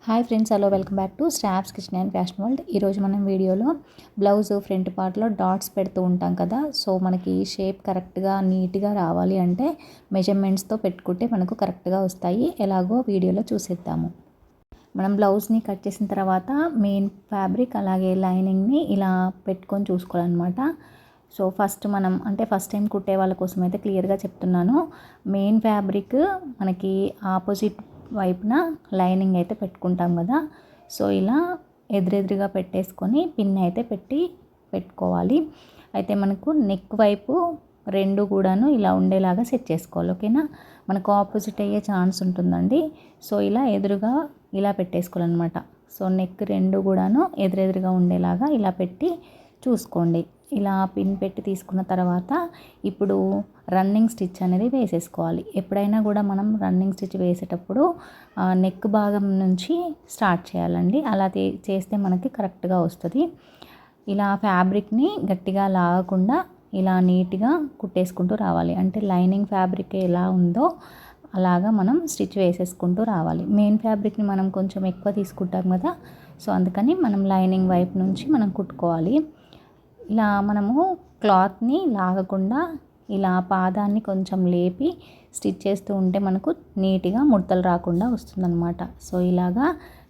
Hi friends, hello, welcome back to stops kitchen and fashion world. ఈరోజు మనం వీడియోలో blouse front పార్ట్లో dots పెడుతూ ఉంటాం కదా. సో మనకి షేప్ కరెక్ట్గా నీట్గా రావాలి అంటే మెజర్మెంట్స్తో పెట్టుకుంటే మనకు కరెక్ట్గా వస్తాయి. ఎలాగో వీడియోలో చూసేద్దాము. మనం బ్లౌజ్ని కట్ చేసిన తర్వాత మెయిన్ ఫ్యాబ్రిక్ అలాగే లైనింగ్ని ఇలా పెట్టుకొని చూసుకోవాలన్నమాట. సో ఫస్ట్ ఫస్ట్ టైం కుట్టే వాళ్ళ కోసం అయితే క్లియర్గా చెప్తున్నాను. మెయిన్ ఫ్యాబ్రిక్ మనకి ఆపోజిట్ వైపున లైనింగ్ అయితే పెట్టుకుంటాం కదా. సో ఇలా ఎదురెదురుగా పెట్టేసుకొని పిన్ అయితే పెట్టుకోవాలి. అయితే మనకు నెక్ వైపు రెండు కూడాను ఇలా ఉండేలాగా సెట్ చేసుకోవాలి. ఓకేనా, మనకు ఆపోజిట్ అయ్యే ఛాన్స్ ఉంటుందండి. సో ఇలా ఎదురుగా ఇలా పెట్టేసుకోవాలన్నమాట. సో నెక్ రెండు కూడాను ఎదురెదురుగా ఉండేలాగా ఇలా పెట్టి చూసుకోండి. ఇలా పిన్ పెట్టి తీసుకున్న తర్వాత ఇప్పుడు రన్నింగ్ స్టిచ్ అనేది వేసేసుకోవాలి. ఎప్పుడైనా కూడా మనం రన్నింగ్ స్టిచ్ వేసేటప్పుడు నెక్ భాగం నుంచి స్టార్ట్ చేయాలండి. అలా చేస్తే మనకి కరెక్ట్గా వస్తుంది. ఇలా ఫ్యాబ్రిక్ని గట్టిగా లాగకుండా ఇలా నీట్గా కుట్టేసుకుంటూ రావాలి. అంటే లైనింగ్ ఫ్యాబ్రిక్ ఎలా ఉందో అలాగా మనం స్టిచ్ వేసేసుకుంటూ రావాలి. మెయిన్ ఫ్యాబ్రిక్ని మనం కొంచెం ఎక్కువ తీసుకుంటాం కదా. సో అందుకని మనం లైనింగ్ వైపు నుంచి మనం కుట్టుకోవాలి. ఇలా మనము క్లాత్ని లాగకుండా ఇలా పాదాన్ని కొంచెం లేపి స్టిచ్ చేస్తూ ఉంటే మనకు నీట్గా ముడతలు రాకుండా వస్తుందన్నమాట. సో ఇలాగా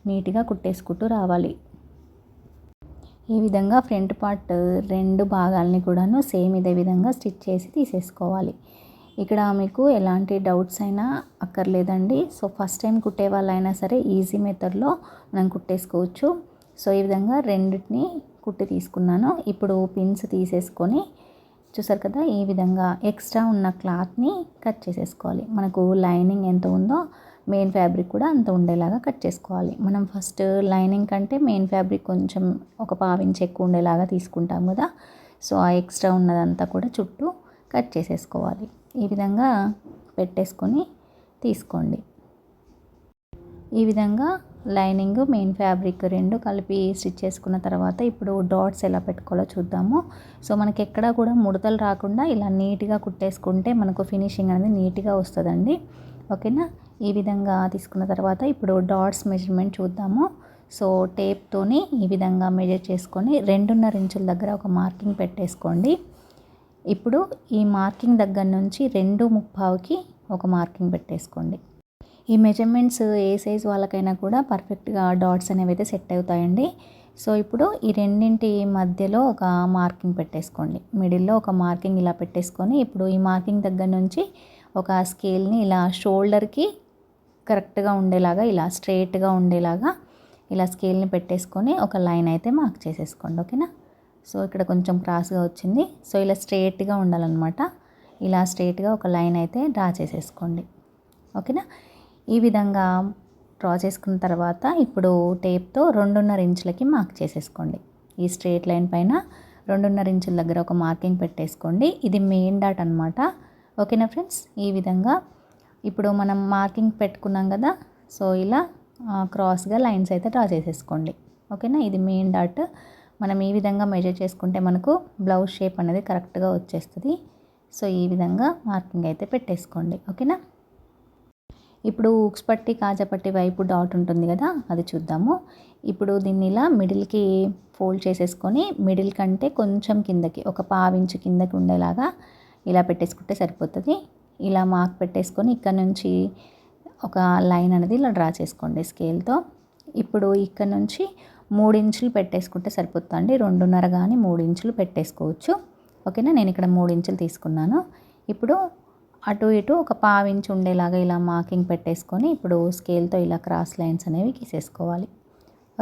నీట్గా కుట్టేసుకుంటూ రావాలి. ఈ విధంగా ఫ్రంట్ పార్ట్ రెండు భాగాలని కూడాను సేమ్ ఇదే విధంగా స్టిచ్ చేసి తీసేసుకోవాలి. ఇక్కడ మీకు ఎలాంటి డౌట్స్ అయినా అక్కర్లేదండి. సో ఫస్ట్ టైం కుట్టే వాళ్ళైనా సరే ఈజీ మెథడ్లో మనం కుట్టేసుకోవచ్చు. సో ఈ విధంగా రెండింటిని కుట్టి తీసుకున్నాను. ఇప్పుడు పిన్స్ తీసేసుకొని చూసారు కదా, ఈ విధంగా ఎక్స్ట్రా ఉన్న క్లాత్ని కట్ చేసేసుకోవాలి. మనకు లైనింగ్ ఎంత ఉందో మెయిన్ ఫ్యాబ్రిక్ కూడా అంత ఉండేలాగా కట్ చేసుకోవాలి. మనం ఫస్ట్ లైనింగ్ కంటే మెయిన్ ఫ్యాబ్రిక్ కొంచెం ఒక పావించి ఎక్కువ ఉండేలాగా తీసుకుంటాం కదా. సో ఆ ఎక్స్ట్రా ఉన్నదంతా కూడా చుట్టూ కట్ చేసేసుకోవాలి. ఈ విధంగా పెట్టేసుకొని తీసుకోండి. ఈ విధంగా లైనింగ్ మెయిన్ ఫ్యాబ్రిక్ రెండు కలిపి స్టిచ్ చేసుకున్న తర్వాత ఇప్పుడు డాట్స్ ఎలా పెట్టుకోవాలో చూద్దాము. సో మనకి ఎక్కడా కూడా ముడతలు రాకుండా ఇలా నీట్గా కుట్టేసుకుంటే మనకు ఫినిషింగ్ అనేది నీట్గా వస్తుందండి. ఓకేనా, ఈ విధంగా తీసుకున్న తర్వాత ఇప్పుడు డాట్స్ మెజర్మెంట్ చూద్దాము. సో టేప్తోని ఈ విధంగా మెజర్ చేసుకొని 2.5 ఇంచుల దగ్గర ఒక మార్కింగ్ పెట్టేసుకోండి. ఇప్పుడు ఈ మార్కింగ్ దగ్గర నుంచి 2.75కి ఒక మార్కింగ్ పెట్టేసుకోండి. ఈ మెజర్మెంట్స్ ఏ సైజ్ వాళ్ళకైనా కూడా పర్ఫెక్ట్గా డాట్స్ అనేవి అయితే సెట్ అవుతాయండి. సో ఇప్పుడు ఈ రెండింటి మధ్యలో ఒక మార్కింగ్ పెట్టేసుకోండి. మిడిల్లో ఒక మార్కింగ్ ఇలా పెట్టేసుకొని ఇప్పుడు ఈ మార్కింగ్ దగ్గర నుంచి ఒక స్కేల్ని ఇలా షోల్డర్కి కరెక్ట్గా ఉండేలాగా ఇలా స్ట్రైట్గా ఉండేలాగా ఇలా స్కేల్ని పెట్టేసుకొని ఒక లైన్ అయితే మార్క్ చేసేసుకోండి. ఓకేనా, సో ఇక్కడ కొంచెం క్రాస్గా వచ్చింది. సో ఇలా స్ట్రైట్గా ఉండాలన్నమాట. ఇలా స్ట్రైట్గా ఒక లైన్ అయితే డ్రా చేసేసుకోండి. ఓకేనా, ఈ విధంగా డ్రా చేసుకున్న తర్వాత ఇప్పుడు టేప్తో 2.5 ఇంచులకి మార్క్ చేసేసుకోండి. ఈ స్ట్రైట్ లైన్ పైన 2.5 ఇంచుల దగ్గర ఒక మార్కింగ్ పెట్టేసుకోండి. ఇది మెయిన్ డాట్ అనమాట. ఓకేనా ఫ్రెండ్స్, ఈ విధంగా ఇప్పుడు మనం మార్కింగ్ పెట్టుకున్నాం కదా. సో ఇలా క్రాస్గా లైన్స్ అయితే డ్రా చేసేసుకోండి. ఓకేనా, ఇది మెయిన్ డాట్. మనం ఈ విధంగా మెజర్ చేసుకుంటే మనకు బ్లౌజ్ షేప్ అనేది కరెక్ట్గా వచ్చేస్తుంది. సో ఈ విధంగా మార్కింగ్ అయితే పెట్టేసుకోండి. ఓకేనా, ఇప్పుడు ఉక్స్ పట్టి కాజాపట్టి వైపు డాట్ ఉంటుంది కదా, అది చూద్దాము. ఇప్పుడు దీన్ని ఇలా మిడిల్కి ఫోల్డ్ చేసేసుకొని మిడిల్ కంటే కొంచెం కిందకి ఒక పావించు కిందకి ఉండేలాగా ఇలా పెట్టేసుకుంటే సరిపోతుంది. ఇలా మార్క్ పెట్టేసుకొని ఇక్కడ నుంచి ఒక లైన్ అనేది ఇలా డ్రా చేసుకోండి స్కేల్తో. ఇప్పుడు ఇక్కడ నుంచి 3 ఇంచులు పెట్టేసుకుంటే సరిపోతుంది. 2.5 కానీ 3 ఇంచులు పెట్టేసుకోవచ్చు. ఓకేనా, నేను ఇక్కడ 3 ఇంచులు తీసుకున్నాను. ఇప్పుడు అటు ఇటు ఒక పావించి ఉండేలాగా ఇలా మార్కింగ్ పెట్టేసుకొని ఇప్పుడు స్కేల్తో ఇలా క్రాస్ లైన్స్ అనేవి గీసేసుకోవాలి.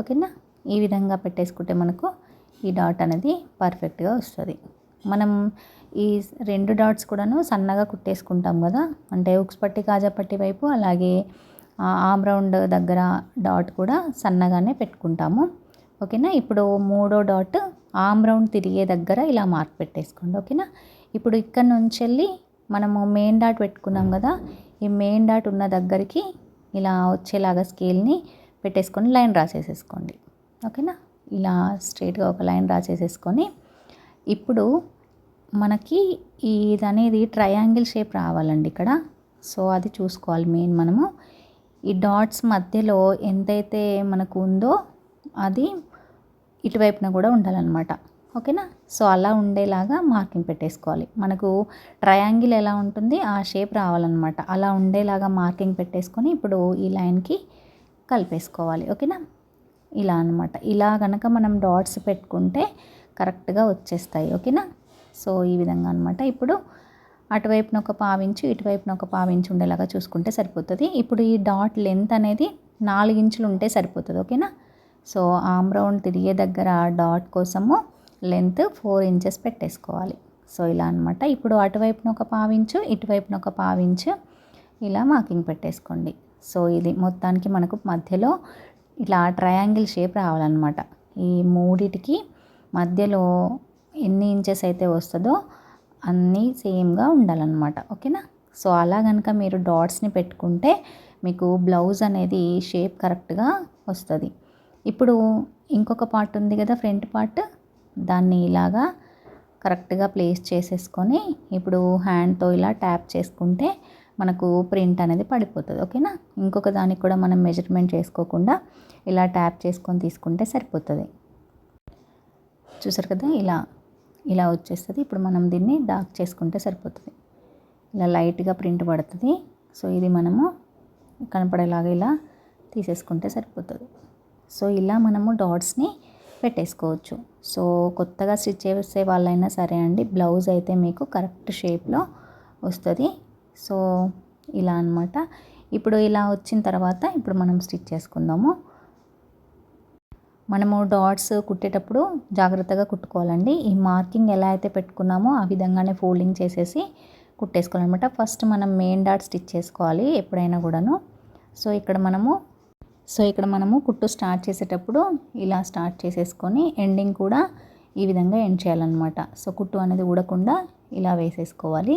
ఓకేనా, ఈ విధంగా పెట్టేసుకుంటే మనకు ఈ డాట్ అనేది పర్ఫెక్ట్గా వస్తుంది. మనం ఈ 2 డాట్స్ కూడాను సన్నగా కుట్టేసుకుంటాం కదా. అంటే ఉక్స్ పట్టి కాజాపట్టి వైపు అలాగే ఆమ్ రౌండ్ దగ్గర డాట్ కూడా సన్నగానే పెట్టుకుంటాము. ఓకేనా, ఇప్పుడు 3వ డాట్ ఆమ్ రౌండ్ తిరిగే దగ్గర ఇలా మార్క్ పెట్టేసుకోండి. ఓకేనా, ఇప్పుడు ఇక్కడ నుంచి వెళ్ళి మనము మెయిన్ డాట్ పెట్టుకున్నాం కదా, ఈ మెయిన్ డాట్ ఉన్న దగ్గరికి ఇలా వచ్చేలాగా స్కేల్ని పెట్టేసుకొని లైన్ రాసేసేసుకోండి. ఓకేనా, ఇలా స్ట్రైట్గా ఒక లైన్ రాసేసేసుకొని ఇప్పుడు మనకి ఇది అనేది ట్రయాంగిల్ షేప్ రావాలండి ఇక్కడ. సో అది చూసుకోవాలి మెయిన్ మనము. ఈ డాట్స్ మధ్యలో ఎంతైతే మనకు ఉందో అది ఇటువైపున కూడా ఉండాలన్నమాట. ఓకేనా. సో అలా ఉండేలాగా మార్కింగ్ పెట్టేసుకోవాలి. మనకు ట్రయాంగిల్ ఎలా ఉంటుంది ఆ షేప్ రావాలన్నమాట. అలా ఉండేలాగా మార్కింగ్ పెట్టేసుకొని ఇప్పుడు ఈ లైన్కి కలిపేసుకోవాలి. ఓకేనా. ఇలా అనమాట. ఇలా కనుక మనం డాట్స్ పెట్టుకుంటే కరెక్ట్గా వచ్చేస్తాయి. ఓకేనా. సో ఈ విధంగా అనమాట. ఇప్పుడు అటువైపున ఒక పావించు ఇటువైపున ఒక పావించు ఉండేలాగా చూసుకుంటే సరిపోతుంది. ఇప్పుడు ఈ డాట్ లెంత్ అనేది 4 ఇంచులు ఉంటే సరిపోతుంది. ఓకేనా. సో ఆమ్ రౌండ్ తిరిగే దగ్గర డాట్ కోసము లెంత్ 4 ఇంచెస్ పెట్టేసుకోవాలి. సో ఇలా అనమాట. ఇప్పుడు అటువైపున ఒక పావించు ఇటువైపున ఒక పావించు ఇలా మార్కింగ్ పెట్టేసుకోండి. సో ఇది మొత్తానికి మనకు మధ్యలో ఇట్లా ట్రయాంగిల్ షేప్ రావాలన్నమాట. ఈ మూడిటికి మధ్యలో ఎన్ని ఇంచెస్ అయితే వస్తుందో అన్నీ సేమ్గా ఉండాలన్నమాట. ఓకేనా. సో అలా కనుక మీరు డాట్స్ని పెట్టుకుంటే మీకు బ్లౌజ్ అనేది షేప్ కరెక్ట్గా వస్తుంది. ఇప్పుడు ఇంకొక పార్ట్ ఉంది కదా, ఫ్రంట్ పార్ట్, దాన్ని ఇలాగా కరెక్ట్గా ప్లేస్ చేసేసుకొని ఇప్పుడు హ్యాండ్తో ఇలా ట్యాప్ చేసుకుంటే మనకు ప్రింట్ అనేది పడిపోతుంది. ఓకేనా. ఇంకొక దానికి కూడా మనం మెజర్మెంట్ చేసుకోకుండా ఇలా ట్యాప్ చేసుకొని తీసుకుంటే సరిపోతుంది. చూసారు కదా, ఇలా వచ్చేస్తుంది. ఇప్పుడు మనం దీన్ని డార్క్ చేసుకుంటే సరిపోతుంది. ఇలా లైట్గా ప్రింట్ పడుతుంది. సో ఇది మనము కనపడేలాగా ఇలా తీసేసుకుంటే సరిపోతుంది. సో ఇలా మనము డాట్స్ని పెట్టేసుకోవచ్చు. సో కొత్తగా స్టిచ్ చేసే వాళ్ళైనా సరే అండి, బ్లౌజ్ అయితే మీకు కరెక్ట్ షేప్లో వస్తుంది. సో ఇలా అనమాట. ఇప్పుడు ఇలా వచ్చిన తర్వాత ఇప్పుడు మనం స్టిచ్ చేసుకుందాము. మనము డాట్స్ కుట్టేటప్పుడు జాగ్రత్తగా కుట్టుకోవాలండి. ఈ మార్కింగ్ ఎలా అయితే పెట్టుకున్నామో ఆ విధంగానే ఫోల్డింగ్ చేసేసి కుట్టేసుకోవాలన్నమాట. ఫస్ట్ మనం మెయిన్ డాట్ స్టిచ్ చేసుకోవాలి ఎప్పుడైనా కూడాను. సో ఇక్కడ మనము కుట్టు స్టార్ట్ చేసేటప్పుడు ఇలా స్టార్ట్ చేసేసుకొని ఎండింగ్ కూడా ఈ విధంగా ఎండ్ చేయాలన్నమాట. సో కుట్టు అనేది ఊడకుండా ఇలా వేసేసుకోవాలి.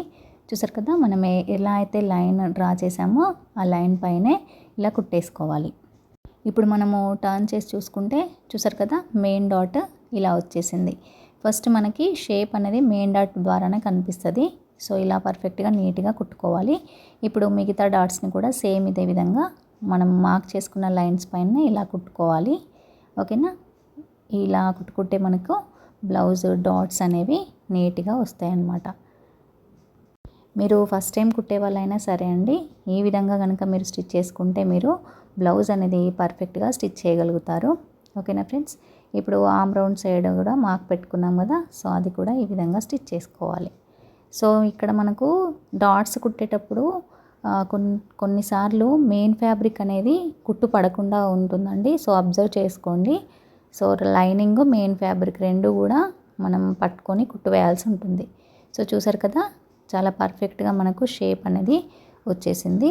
చూసారు కదా, మనం ఎలా అయితే లైన్ డ్రా చేసామో ఆ లైన్ పైనే ఇలా కుట్టేసుకోవాలి. ఇప్పుడు మనము టర్న్ చేసి చూసుకుంటే చూసారు కదా, మెయిన్ డాట్ ఇలా వచ్చేసింది. ఫస్ట్ మనకి షేప్ అనేది మెయిన్ డాట్ ద్వారానే కనిపిస్తుంది. సో ఇలా పర్ఫెక్ట్గా నీట్గా కుట్టుకోవాలి. ఇప్పుడు మిగతా డాట్స్ని కూడా సేమ్ ఇదే విధంగా మనం మార్క్ చేసుకున్న లైన్స్ పైన ఇలా కుట్టుకోవాలి. ఓకేనా. ఇలా కుట్టుకుంటే మనకు బ్లౌజ్ డాట్స్ అనేవి నీట్గా వస్తాయి అన్నమాట. మీరు ఫస్ట్ టైం కుట్టే వాళ్ళైనా సరే అండి, ఈ విధంగా కనుక మీరు స్టిచ్ చేసుకుంటే మీరు బ్లౌజ్ అనేది పర్ఫెక్ట్గా స్టిచ్ చేయగలుగుతారు. ఓకేనా ఫ్రెండ్స్. ఇప్పుడు ఆమ్ రౌండ్ సైడ్ కూడా మార్క్ పెట్టుకున్నాం కదా, సో అది కూడా ఈ విధంగా స్టిచ్ చేసుకోవాలి. సో ఇక్కడ మనకు డాట్స్ కుట్టేటప్పుడు కొన్నిసార్లు మెయిన్ ఫ్యాబ్రిక్ అనేది కుట్టు పడకుండా ఉంటుందండి. సో అబ్జర్వ్ చేసుకోండి. సో లైనింగ్ మెయిన్ ఫ్యాబ్రిక్ రెండు కూడా మనం పట్టుకొని కుట్టు వేయాల్సి ఉంటుంది. సో చూసారు కదా, చాలా పర్ఫెక్ట్గా మనకు షేప్ అనేది వచ్చేసింది.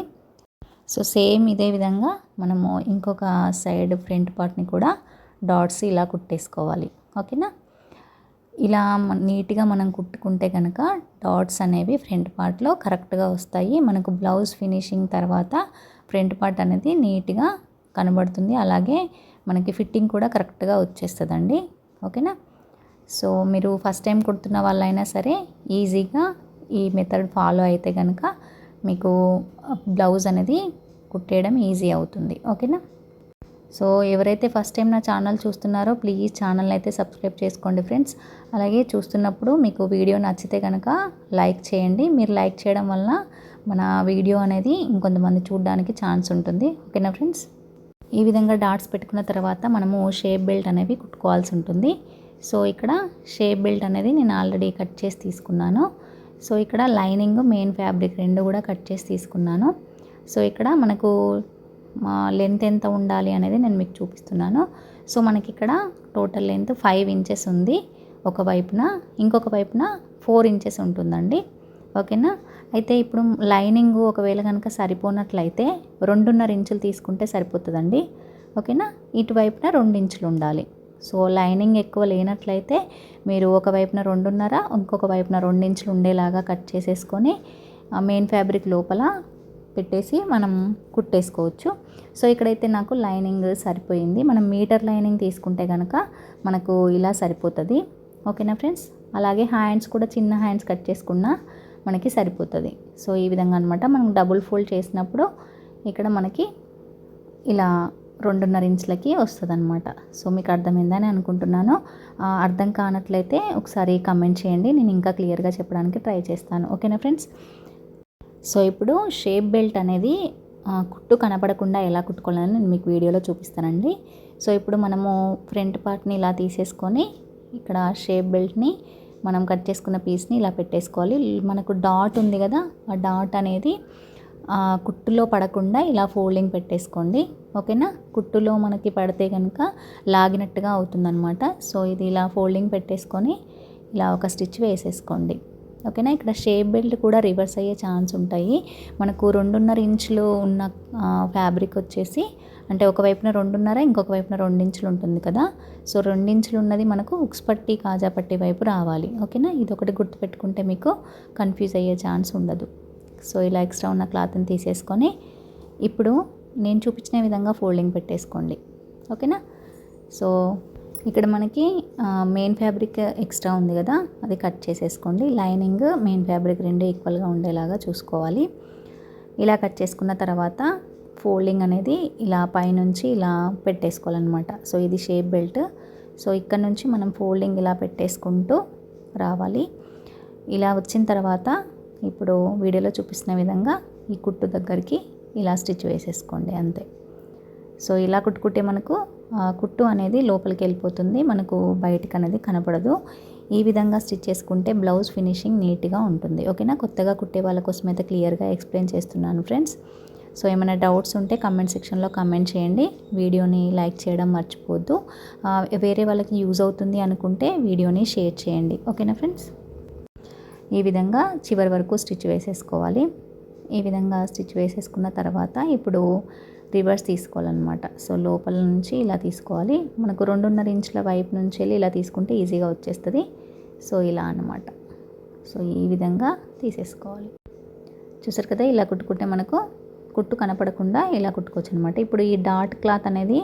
సో సేమ్ ఇదే విధంగా మనము ఇంకొక సైడ్ ఫ్రంట్ పార్ట్ని కూడా డాట్స్ ఇలా కుట్టేసుకోవాలి. ఓకేనా. ఇలా నీట్గా మనం కుట్టుకుంటే కనుక డాట్స్ అనేవి ఫ్రంట్ పార్ట్లో కరెక్ట్గా వస్తాయి. మనకు బ్లౌజ్ ఫినిషింగ్ తర్వాత ఫ్రంట్ పార్ట్ అనేది నీట్గా కనబడుతుంది. అలాగే మనకి ఫిట్టింగ్ కూడా కరెక్ట్గా వచ్చేస్తుందండి. ఓకేనా. సో మీరు ఫస్ట్ టైం కుడుతున్న వాళ్ళైనా సరే ఈజీగా ఈ మెథడ్ ఫాలో అయితే కనుక మీకు బ్లౌజ్ అనేది కుట్టేయడం ఈజీ అవుతుంది. ఓకేనా. సో ఎవరైతే ఫస్ట్ టైం నా ఛానల్ చూస్తున్నారో ప్లీజ్ ఛానల్ అయితే సబ్స్క్రైబ్ చేసుకోండి ఫ్రెండ్స్. అలాగే చూస్తున్నప్పుడు మీకు వీడియో నచ్చితే కనుక లైక్ చేయండి. మీరు లైక్ చేయడం వల్ల మన వీడియో అనేది ఇంకొంతమంది చూడడానికి ఛాన్స్ ఉంటుంది. ఓకేనా ఫ్రెండ్స్. ఈ విధంగా డాట్స్ పెట్టుకున్న తర్వాత మనము షేప్ బెల్ట్ అనేవి కుట్టుకోవాల్సి ఉంటుంది. సో ఇక్కడ షేప్ బెల్ట్ అనేది నేను ఆల్రెడీ కట్ చేసి తీసుకున్నాను. సో ఇక్కడ లైనింగ్ మెయిన్ ఫ్యాబ్రిక్ రెండు కూడా కట్ చేసి తీసుకున్నాను. సో ఇక్కడ మనకు లెంత్ ఎంత ఉండాలి అనేది నేను మీకు చూపిస్తున్నాను. సో మనకి ఇక్కడ టోటల్ లెంత్ 5 ఇంచెస్ ఉంది ఒకవైపున, ఇంకొక వైపున 4 ఇంచెస్ ఉంటుందండి. ఓకేనా. అయితే ఇప్పుడు లైనింగ్ ఒకవేళ కనుక సరిపోనట్లయితే 2.5 ఇంచులు తీసుకుంటే సరిపోతుందండి. ఓకేనా. ఇటువైపున 2 ఇంచులు ఉండాలి. సో లైనింగ్ ఎక్కువ లేనట్లయితే మీరు ఒకవైపున 2.5 ఇంకొక వైపున 2 ఇంచులు ఉండేలాగా కట్ చేసేసుకొని మెయిన్ ఫ్యాబ్రిక్ లోపల పెట్టేసి మనం కుట్టేసుకోవచ్చు. సో ఇక్కడైతే నాకు లైనింగ్ సరిపోయింది. మనం మీటర్ లైనింగ్ తీసుకుంటే కనుక మనకు ఇలా సరిపోతుంది. ఓకేనా ఫ్రెండ్స్. అలాగే హ్యాండ్స్ కూడా చిన్న హ్యాండ్స్ కట్ చేసుకున్నా మనకి సరిపోతుంది. సో ఈ విధంగా అనమాట. మనం డబుల్ ఫోల్డ్ చేసినప్పుడు ఇక్కడ మనకి ఇలా 2.5 ఇంచులకి వస్తుందన్నమాట. సో మీకు అర్థమైందని అనుకుంటున్నాను. అర్థం కానట్లయితే ఒకసారి కమెంట్ చేయండి, నేను ఇంకా క్లియర్గా చెప్పడానికి ట్రై చేస్తాను. ఓకేనా ఫ్రెండ్స్. సో ఇప్పుడు షేప్ బెల్ట్ అనేది కుట్టు కనపడకుండా ఎలా కుట్టుకోవాలని నేను మీకు వీడియోలో చూపిస్తానండి. సో ఇప్పుడు మనము ఫ్రంట్ పార్ట్ని ఇలా తీసేసుకొని ఇక్కడ షేప్ బెల్ట్ని మనం కట్ చేసుకున్న పీస్ని ఇలా పెట్టేసుకోవాలి. మనకు డాట్ ఉంది కదా, ఆ డాట్ అనేది కుట్టులో పడకుండా ఇలా ఫోల్డింగ్ పెట్టేసుకోండి. ఓకేనా. కుట్టులో మనకి పడితే కనుక లాగినట్టుగా అవుతుందన్నమాట. సో ఇది ఇలా ఫోల్డింగ్ పెట్టేసుకొని ఇలా ఒక స్టిచ్ వేసేసుకోండి. ఓకేనా. ఇక్కడ షేప్ బెల్ట్ కూడా రివర్స్ అయ్యే ఛాన్స్ ఉంటాయి. మనకు 2.5 ఇంచులు ఉన్న ఫ్యాబ్రిక్ వచ్చేసి అంటే ఒకవైపున 2.5 ఇంకొక వైపున 2 ఇంచులు ఉంటుంది కదా. సో 2 ఇంచులు ఉన్నది మనకు ఉక్స్ పట్టి కాజా పట్టి వైపు రావాలి. ఓకేనా. ఇది ఒకటి గుర్తుపెట్టుకుంటే మీకు కన్ఫ్యూజ్ అయ్యే ఛాన్స్ ఉండదు. సో ఇలా ఎక్స్ట్రా ఉన్న క్లాత్ని తీసేసుకొని ఇప్పుడు నేను చూపించిన విధంగా ఫోల్డింగ్ పెట్టేసుకోండి. ఓకేనా. సో ఇక్కడ మనకి మెయిన్ ఫ్యాబ్రిక్ ఎక్స్ట్రా ఉంది కదా, అది కట్ చేసేసుకోండి. లైనింగ్ మెయిన్ ఫ్యాబ్రిక్ రెండు ఈక్వల్గా ఉండేలాగా చూసుకోవాలి. ఇలా కట్ చేసుకున్న తర్వాత ఫోల్డింగ్ అనేది ఇలా పైనుంచి ఇలా పెట్టేసుకోవాలన్నమాట. సో ఇది షేప్ బెల్ట్. సో ఇక్కడ నుంచి మనం ఫోల్డింగ్ ఇలా పెట్టేసుకుంటూ రావాలి. ఇలా వచ్చిన తర్వాత ఇప్పుడు వీడియోలో చూపిస్తున్న విధంగా ఈ కుట్టు దగ్గరికి ఇలా స్టిచ్ వేసేసుకోండి, అంతే. సో ఇలా కుట్టుకుంటే మనకు కుట్టు అనేది లోపలికి వెళ్ళిపోతుంది, మనకు బయటికి అనేది కనపడదు. ఈ విధంగా స్టిచ్ చేసుకుంటే బ్లౌజ్ ఫినిషింగ్ నీట్గా ఉంటుంది. ఓకేనా. కొత్తగా కుట్టే వాళ్ళ కోసం అయితే క్లియర్గా ఎక్స్ప్లెయిన్ చేస్తున్నాను ఫ్రెండ్స్. సో ఏమైనా డౌట్స్ ఉంటే కమెంట్ సెక్షన్లో కమెంట్ చేయండి. వీడియోని లైక్ చేయడం మర్చిపోవద్దు. వేరే వాళ్ళకి యూజ్ అవుతుంది అనుకుంటే వీడియోని షేర్ చేయండి. ఓకేనా ఫ్రెండ్స్. ఈ విధంగా చివరి వరకు స్టిచ్ వేసేసుకోవాలి. ఈ విధంగా స్టిచ్ వేసేసుకున్న తర్వాత ఇప్పుడు రివర్స్ తీసుకోవాలన్నమాట. సో లోపల నుంచి ఇలా తీసుకోవాలి. మనకు 2.5 ఇంచుల వైపు నుంచి వెళ్ళి ఇలా తీసుకుంటే ఈజీగా వచ్చేస్తుంది. సో ఇలా అన్నమాట. సో ఈ విధంగా తీసేసుకోవాలి. చూసారు కదా, ఇలా కుట్టుకుంటే మనకు కుట్టు కనపడకుండా ఇలా కుట్టుకోవచ్చు అనమాట. ఇప్పుడు ఈ డాట్ క్లాత్ అనేది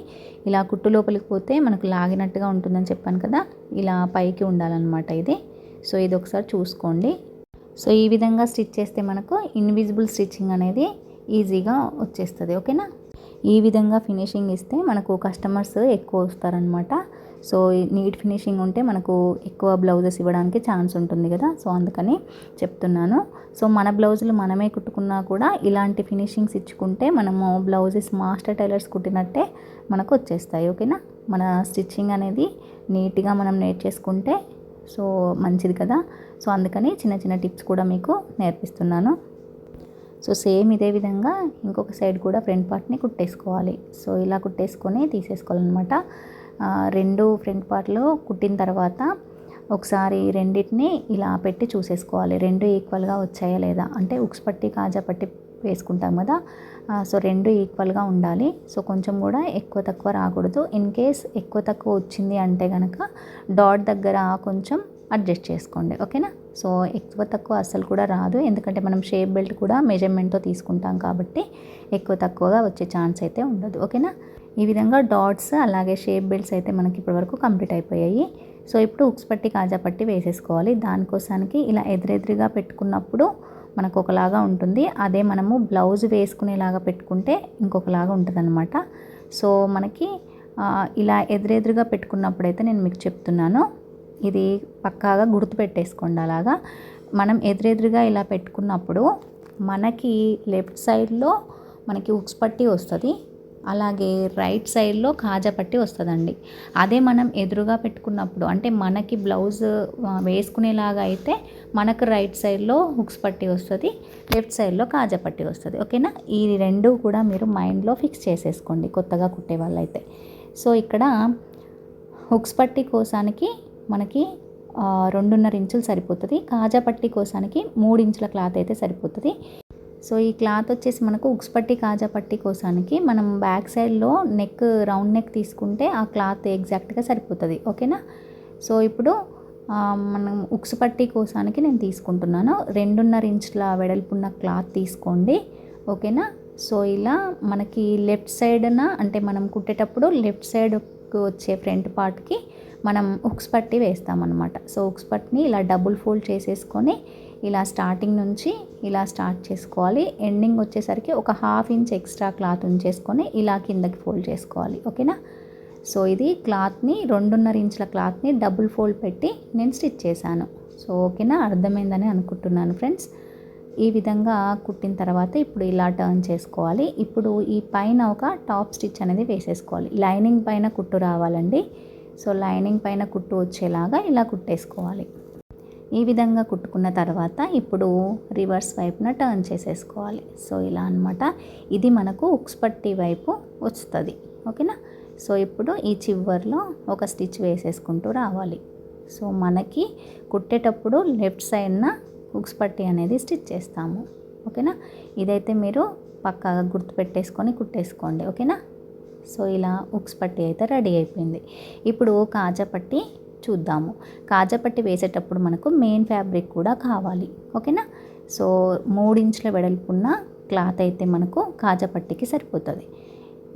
ఇలా కుట్టు లోపలికి పోతే మనకు లాగినట్టుగా ఉంటుందని చెప్పాను కదా, ఇలా పైకి ఉండాలన్నమాట ఇది. సో ఇది ఒకసారి చూసుకోండి. సో ఈ విధంగా స్టిచ్ చేస్తే మనకు ఇన్విజిబుల్ స్టిచ్చింగ్ అనేది ఈజీగా వచ్చేస్తుంది. ఓకేనా. ఈ విధంగా ఫినిషింగ్ ఇస్తే మనకు కస్టమర్స్ ఎక్కువ వస్తారనమాట. సో నీట్ ఫినిషింగ్ ఉంటే మనకు ఎక్కువ బ్లౌజెస్ ఇవ్వడానికి ఛాన్స్ ఉంటుంది కదా. సో అందుకని చెప్తున్నాను. సో మన బ్లౌజులు మనమే కుట్టుకున్నా కూడా ఇలాంటి ఫినిషింగ్స్ ఇచ్చుకుంటే మనము బ్లౌజెస్ మాస్టర్ టైలర్స్ కుట్టినట్టే మనకు వచ్చేస్తాయి. ఓకేనా. మన స్టిచ్చింగ్ అనేది నీట్గా మనం నేర్చేసుకుంటే సో మంచిది కదా. సో అందుకని చిన్న చిన్న టిప్స్ కూడా మీకు నేర్పిస్తున్నాను. సో సేమ్ ఇదే విధంగా ఇంకొక సైడ్ కూడా ఫ్రంట్ పార్ట్ని కుట్టేసుకోవాలి. సో ఇలా కుట్టేసుకొని తీసేసుకోవాలన్నమాట. రెండు ఫ్రంట్ పార్ట్లు కుట్టిన తర్వాత ఒకసారి రెండింటిని ఇలా పెట్టి చూసేసుకోవాలి, రెండు ఈక్వల్గా వచ్చాయా లేదా. అంటే ఉక్స్ పట్టి కాజా పట్టి వేసుకుంటాం కదా, సో రెండు ఈక్వల్గా ఉండాలి. సో కొంచెం కూడా ఎక్కువ తక్కువ రాకూడదు. ఇన్ కేస్ ఎక్కువ తక్కువ వచ్చింది అంటే కనుక డాట్ దగ్గర కొంచెం అడ్జస్ట్ చేసుకోండి. ఓకేనా. సో ఎక్కువ తక్కువ అస్సలు కూడా రాదు, ఎందుకంటే మనం షేప్ బెల్ట్ కూడా మెజర్మెంట్తో తీసుకుంటాం కాబట్టి ఎక్కువ తక్కువగా వచ్చే ఛాన్స్ అయితే ఉండదు. ఓకేనా. ఈ విధంగా డాట్స్ అలాగే షేప్ బెల్ట్స్ అయితే మనకి ఇప్పటివరకు కంప్లీట్ అయిపోయాయి. సో ఇప్పుడు ఉక్స్ పట్టి కాజా పట్టి వేసేసుకోవాలి. దానికోసానికి ఇలా ఎదురెదురుగా పెట్టుకున్నప్పుడు మనకు ఒకలాగా ఉంటుంది, అదే మనము బ్లౌజ్ వేసుకునేలాగా పెట్టుకుంటే ఇంకొకలాగా ఉంటుంది అనమాట. సో మనకి ఇలా ఎదురెదురుగా పెట్టుకున్నప్పుడైతే నేను మీకు చెప్తున్నాను, ఇది పక్కాగా గుర్తుపెట్టేసుకోండి. అలాగా మనం ఎదురెదురుగా ఇలా పెట్టుకున్నప్పుడు మనకి లెఫ్ట్ సైడ్లో మనకి ఉక్స్ పట్టి వస్తుంది, అలాగే రైట్ సైడ్లో కాజా పట్టి వస్తుందండి. అదే మనం ఎదురుగా పెట్టుకున్నప్పుడు అంటే మనకి బ్లౌజ్ వేసుకునేలాగా అయితే మనకు రైట్ సైడ్లో హుక్స్ పట్టి వస్తుంది, లెఫ్ట్ సైడ్లో కాజా పట్టి వస్తుంది. ఓకేనా. ఈ రెండు కూడా మీరు మైండ్లో ఫిక్స్ చేసేసుకోండి కొత్తగా కుట్టే వాళ్ళైతే. సో ఇక్కడ హుక్స్ పట్టి కోసానికి మనకి 2.5 ఇంచులు సరిపోతుంది, కాజా పట్టి కోసానికి 3 ఇంచుల క్లాత్ అయితే సరిపోతుంది. సో ఈ క్లాత్ వచ్చేసి మనకు ఉక్స్ పట్టి కాజా పట్టి కోసానికి మనం బ్యాక్ సైడ్లో నెక్ రౌండ్ నెక్ తీసుకుంటే ఆ క్లాత్ ఎగ్జాక్ట్గా సరిపోతుంది. ఓకేనా. సో ఇప్పుడు మనం ఉక్స్ పట్టి కోసానికి నేను తీసుకుంటున్నాను 2.5 ఇంచుల వెడల్పున్న క్లాత్ తీసుకోండి. ఓకేనా. సో ఇలా మనకి లెఫ్ట్ సైడ్న అంటే మనం కుట్టేటప్పుడు లెఫ్ట్ సైడ్కి వచ్చే ఫ్రంట్ పార్ట్కి మనం ఉక్స్ పట్టి వేస్తామన్నమాట. సో ఉక్స్ పట్టిని ఇలా డబుల్ ఫోల్డ్ చేసేసుకొని ఇలా స్టార్టింగ్ నుంచి ఇలా స్టార్ట్ చేసుకోవాలి. ఎండింగ్ వచ్చేసరికి ఒక 1/2 ఇంచ్ ఎక్స్ట్రా క్లాత్ ఉంచేసుకొని ఇలా కిందకి ఫోల్డ్ చేసుకోవాలి. ఓకేనా. సో ఇది క్లాత్ని 2.5 ఇంచుల క్లాత్ని డబుల్ ఫోల్డ్ పెట్టి నేను స్టిచ్ చేశాను. సో ఓకేనా, అర్థమైందని అనుకుంటున్నాను ఫ్రెండ్స్. ఈ విధంగా కుట్టిన తర్వాత ఇప్పుడు ఇలా టర్న్ చేసుకోవాలి. ఇప్పుడు ఈ పైన ఒక టాప్ స్టిచ్ అనేది వేసేసుకోవాలి. లైనింగ్ పైన కుట్టు రావాలండి. సో లైనింగ్ పైన కుట్టు వచ్చేలాగా ఇలా కుట్టేసుకోవాలి. ఈ విధంగా కుట్టుకున్న తర్వాత ఇప్పుడు రివర్స్ వైపున టర్న్ చేసేసుకోవాలి. సో ఇలా అనమాట. ఇది మనకు ఉక్స్ పట్టి వైపు వస్తుంది. ఓకేనా. సో ఇప్పుడు ఈ చివర్లో ఒక స్టిచ్ వేసేసుకుంటూ రావాలి. సో మనకి కుట్టేటప్పుడు లెఫ్ట్ సైడ్న ఉక్స్ పట్టి అనేది స్టిచ్ చేస్తాము. ఓకేనా. ఇదైతే మీరు పక్కాగా గుర్తుపెట్టేసుకొని కుట్టేసుకోండి. ఓకేనా. సో ఇలా ఉక్స్ పట్టి అయితే రెడీ అయిపోయింది. ఇప్పుడు కాజా పట్టి చూద్దాము. కాజా పట్టి వేసేటప్పుడు మనకు మెయిన్ ఫ్యాబ్రిక్ కూడా కావాలి. ఓకేనా. సో 3 ఇంచుల వెడల్పున్న క్లాత్ అయితే మనకు కాజా పట్టికి సరిపోతుంది.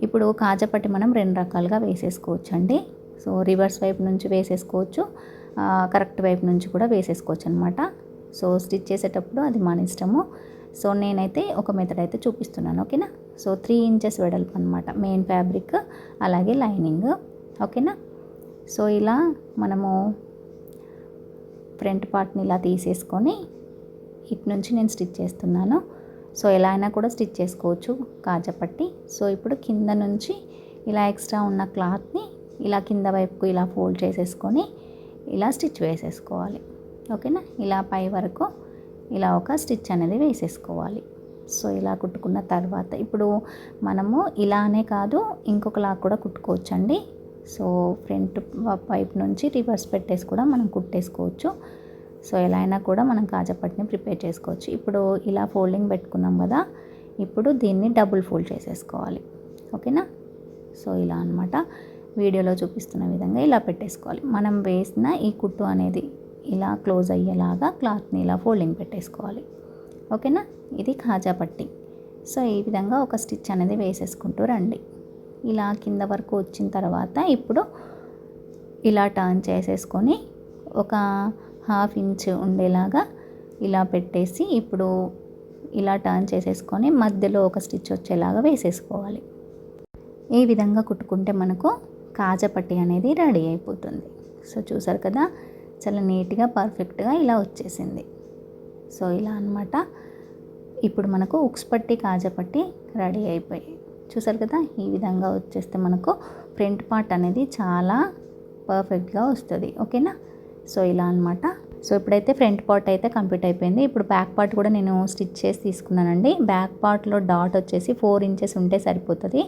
ఇప్పుడు కాజా పట్టి మనం 2 రకాలుగా వేసేసుకోవచ్చు అండి. సో రివర్స్ వైపు నుంచి వేసేసుకోవచ్చు, కరెక్ట్ వైపు నుంచి కూడా వేసేసుకోవచ్చు అనమాట. సో స్టిచ్ చేసేటప్పుడు అది మన ఇష్టము. సో నేనైతే ఒక మెథడ్ అయితే చూపిస్తున్నాను. ఓకేనా. సో 3 ఇంచెస్ వెడల్పు అనమాట మెయిన్ ఫ్యాబ్రిక్, అలాగే లైనింగ్. ఓకేనా. సో ఇలా మనము ఫ్రంట్ పార్ట్ని ఇలా తీసేసుకొని ఇటు నుంచి నేను స్టిచ్ చేస్తున్నాను. సో ఎలా అయినా కూడా స్టిచ్ చేసుకోవచ్చు కాజా పట్టి. సో ఇప్పుడు కింద నుంచి ఇలా ఎక్స్ట్రా ఉన్న క్లాత్ని ఇలా కింద వైపుకు ఇలా ఫోల్డ్ చేసేసుకొని ఇలా స్టిచ్ వేసేసుకోవాలి. ఓకేనా. ఇలా పై వరకు ఇలా ఒక స్టిచ్ అనేది వేసేసుకోవాలి. సో ఇలా కుట్టుకున్న తర్వాత ఇప్పుడు మనము ఇలానే కాదు ఇంకొకలా కూడా కుట్టుకోవచ్చండి. సో ఫ్రంట్ వైపు నుంచి రివర్స్ పెట్టేసి కూడా మనం కుట్టేసుకోవచ్చు. సో ఎలా అయినా కూడా మనం కాజా పట్టిని ప్రిపేర్ చేసుకోవచ్చు. ఇప్పుడు ఇలా ఫోల్డింగ్ పెట్టుకున్నాం కదా, ఇప్పుడు దీన్ని డబుల్ ఫోల్డ్ చేసేసుకోవాలి. ఓకేనా. సో ఇలా అనమాట వీడియోలో చూపిస్తున్న విధంగా ఇలా పెట్టేసుకోవాలి. మనం వేసిన ఈ కుట్టు అనేది ఇలా క్లోజ్ అయ్యేలాగా క్లాత్ని ఇలా ఫోల్డింగ్ పెట్టేసుకోవాలి. ఓకేనా. ఇది కాజా పట్టి. సో ఈ విధంగా ఒక స్టిచ్ అనేది వేసేసుకుంటూ రండి. ఇలా కింద వరకు వచ్చిన తర్వాత ఇప్పుడు ఇలా టర్న్ చేసేసుకొని ఒక 1/2 ఇంచ్ ఉండేలాగా ఇలా పెట్టేసి ఇప్పుడు ఇలా టర్న్ చేసేసుకొని మధ్యలో ఒక స్టిచ్ వచ్చేలాగా వేసేసుకోవాలి. ఈ విధంగా కుట్టుకుంటే మనకు కాజా పట్టి అనేది రెడీ అయిపోతుంది. సో చూసారు కదా, చాలా నీట్గా పర్ఫెక్ట్గా ఇలా వచ్చేసింది. సో ఇలా అనమాట. ఇప్పుడు మనకు ఉక్స్ పట్టి కాజా పట్టి రెడీ అయిపోయాయి. చూసారు కదా, ఈ విధంగా వచ్చేస్తే మనకు ఫ్రంట్ పార్ట్ అనేది చాలా పర్ఫెక్ట్గా వస్తుంది. ఓకేనా. సో ఇలా అనమాట. సో ఇప్పుడైతే ఫ్రంట్ పార్ట్ అయితే కంప్లీట్ అయిపోయింది. ఇప్పుడు బ్యాక్ పార్ట్ కూడా నేను స్టిచ్ చేసి తీసుకున్నానండి. బ్యాక్ పార్ట్లో డాట్ వచ్చేసి 4 ఇంచెస్ ఉంటే సరిపోతుంది.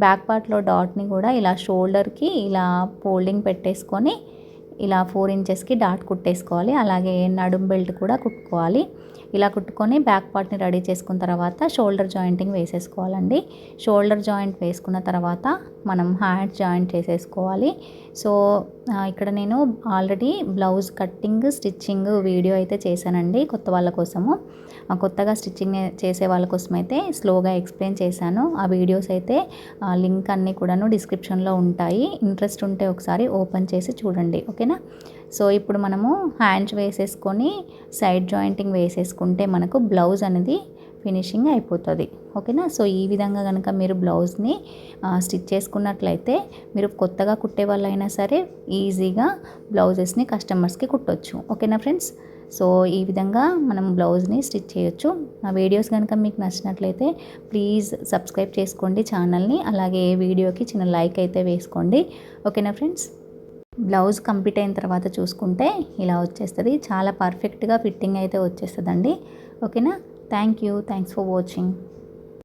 బ్యాక్ పార్ట్లో డాట్ని కూడా ఇలా షోల్డర్కి ఇలా ఫోల్డింగ్ పెట్టేసుకొని ఇలా 4 ఇంచెస్కి డాట్ కుట్టేసుకోవాలి. అలాగే నడుం బెల్ట్ కూడా కుట్టుకోవాలి. ఇలా కుట్టుకొని బ్యాక్ పార్ట్ని రెడీ చేసుకున్న తర్వాత షోల్డర్ జాయింటింగ్ వేసేసుకోవాలండి. షోల్డర్ జాయింట్ వేసుకున్న తర్వాత మనం హ్యాండ్ జాయింట్ చేసేసుకోవాలి. సో ఇక్కడ నేను already blouse cutting stitching video అయితే చేశానండి కొత్త వాళ్ళ కోసము. కొత్తగా స్టిచ్చింగ్ చేసే వాళ్ళ కోసం అయితే స్లోగా ఎక్స్ప్లెయిన్ చేశాను. ఆ వీడియోస్ అయితే లింక్ అన్నీ కూడాను డిస్క్రిప్షన్లో ఉంటాయి. ఇంట్రెస్ట్ ఉంటే ఒకసారి ఓపెన్ చేసి చూడండి. ఓకేనా. సో ఇప్పుడు మనము హ్యాండ్స్ వేసేసుకొని సైడ్ జాయింటింగ్ వేసేసుకుంటే మనకు బ్లౌజ్ అనేది ఫినిషింగ్ అయిపోతుంది. ఓకేనా. సో ఈ విధంగా కనుక మీరు బ్లౌజ్ని స్టిచ్ చేసుకున్నట్లయితే మీరు కొత్తగా కుట్టే వాళ్ళైనా సరే ఈజీగా బ్లౌజెస్ని కస్టమర్స్కి కుట్టొచ్చు. ఓకేనా ఫ్రెండ్స్. సో ఈ విధంగా మనం బ్లౌజ్ని స్టిచ్ చేయొచ్చు. నా వీడియోస్ కనుక మీకు నచ్చినట్లయితే ప్లీజ్ సబ్స్క్రైబ్ చేసుకోండి ఛానల్ని. అలాగే వీడియోకి చిన్న లైక్ అయితే వేసుకోండి. ఓకేనా ఫ్రెండ్స్. బ్లౌజ్ కంప్లీట్ అయిన తర్వాత చూసుకుంటే ఇలా వచ్చేస్తుంది. చాలా పర్ఫెక్ట్గా ఫిట్టింగ్ అయితే వచ్చేస్తుందండి. ఓకేనా. Thanks for watching.